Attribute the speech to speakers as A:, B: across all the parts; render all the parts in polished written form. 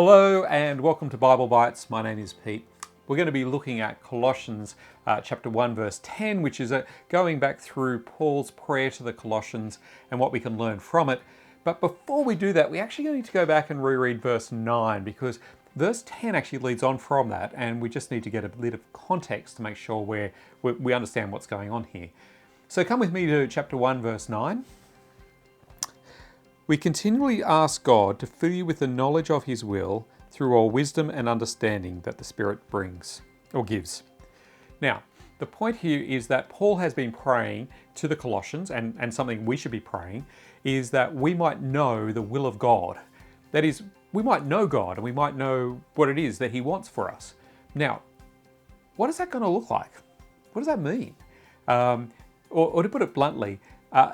A: Hello and welcome to Bible Bites. My name is Pete. We're going to be looking at Colossians chapter 1 verse 10, which is going back through Paul's prayer to the Colossians and what we can learn from it. But before we do that, we actually need to go back and reread verse 9 because verse 10 actually leads on from that, and we just need to get a bit of context to make sure we understand what's going on here. So come with me to chapter 1 verse 9. We continually ask God to fill you with the knowledge of His will through all wisdom and understanding that the Spirit brings or gives. Now, the point here is that Paul has been praying to the Colossians, and something we should be praying, is that we might know the will of God. That is, we might know God and we might know what it is that He wants for us. Now, what is that going to look like? What does that mean? Or to put it bluntly,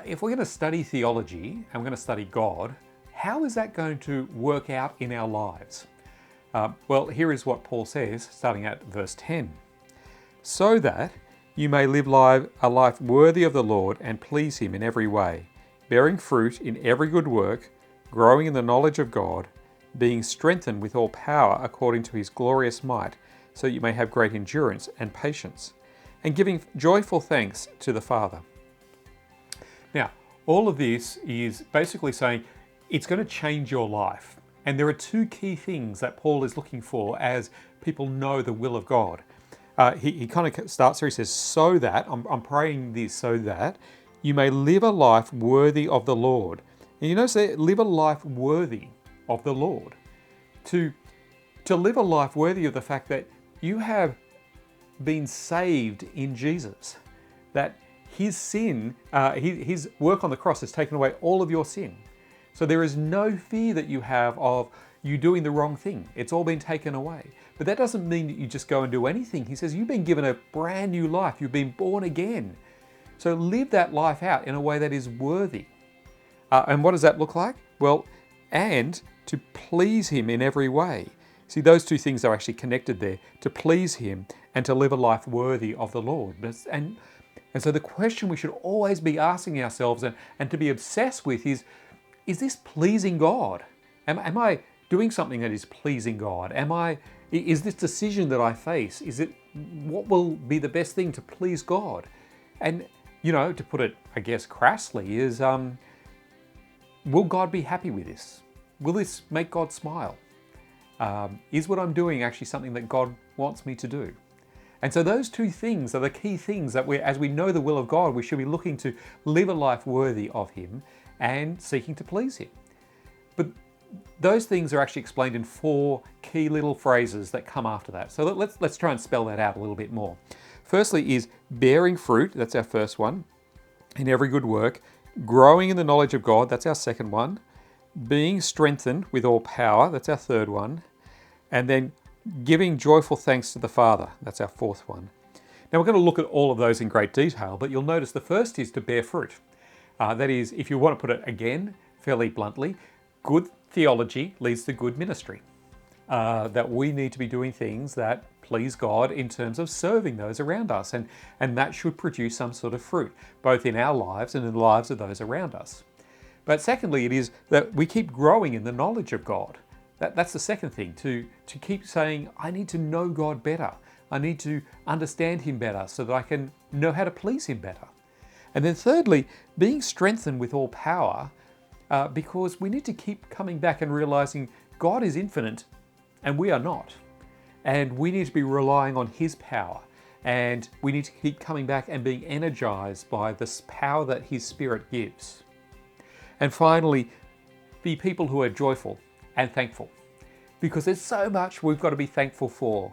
A: if we're going to study theology and we're going to study God, how is that going to work out in our lives? Well, here is what Paul says, starting at verse 10. So that you may live a life worthy of the Lord and please Him in every way, bearing fruit in every good work, growing in the knowledge of God, being strengthened with all power according to His glorious might, so that you may have great endurance and patience, and giving joyful thanks to the Father. Now, all of this is basically saying it's going to change your life. And there are two key things that Paul is looking for as people know the will of God. He kind of starts there, he says, so that, I'm praying this so that you may live a life worthy of the Lord. And you notice that, live a life worthy of the Lord. To live a life worthy of the fact that you have been saved in Jesus. That His sin, His work on the cross has taken away all of your sin. So there is no fear that you have of you doing the wrong thing. It's all been taken away. But that doesn't mean that you just go and do anything. He says you've been given a brand new life. You've been born again. So live that life out in a way that is worthy. And what does that look like? Well, and to please Him in every way. See, those two things are actually connected there. To please Him and to live a life worthy of the Lord. And so the question we should always be asking ourselves and to be obsessed with is this pleasing God? Am I doing something that is pleasing God? Is this decision that I face, what will be the best thing to please God? And, to put it, I guess, crassly, is will God be happy with this? Will this make God smile? Is what I'm doing actually something that God wants me to do? And so those two things are the key things that as we know the will of God, we should be looking to live a life worthy of Him and seeking to please Him. But those things are actually explained in 4 key little phrases that come after that. So let's try and spell that out a little bit more. Firstly is bearing fruit, that's our first one, in every good work. Growing in the knowledge of God, that's our second one. Being strengthened with all power, that's our third one. And then giving joyful thanks to the Father, that's our fourth one. Now we're going to look at all of those in great detail, but you'll notice the first is to bear fruit. That is, if you want to put it again, fairly bluntly, good theology leads to good ministry. That we need to be doing things that please God in terms of serving those around us, and that should produce some sort of fruit, both in our lives and in the lives of those around us. But secondly, it is that we keep growing in the knowledge of God. That's the second thing, to keep saying, I need to know God better. I need to understand Him better so that I can know how to please Him better. And then thirdly, being strengthened with all power, because we need to keep coming back and realizing God is infinite and we are not. And we need to be relying on His power. And we need to keep coming back and being energized by this power that His Spirit gives. And finally, be people who are joyful and thankful. Because there's so much we've got to be thankful for.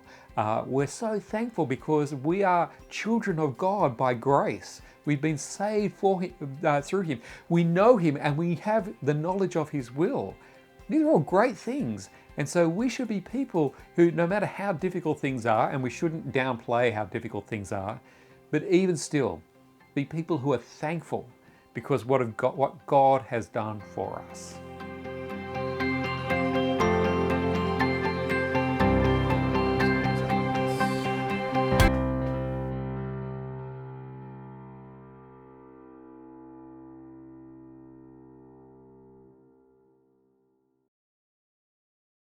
A: We're so thankful because we are children of God by grace. We've been saved through Him. We know Him and we have the knowledge of His will. These are all great things. And so we should be people who, no matter how difficult things are, and we shouldn't downplay how difficult things are, but even still, be people who are thankful because what God has done for us.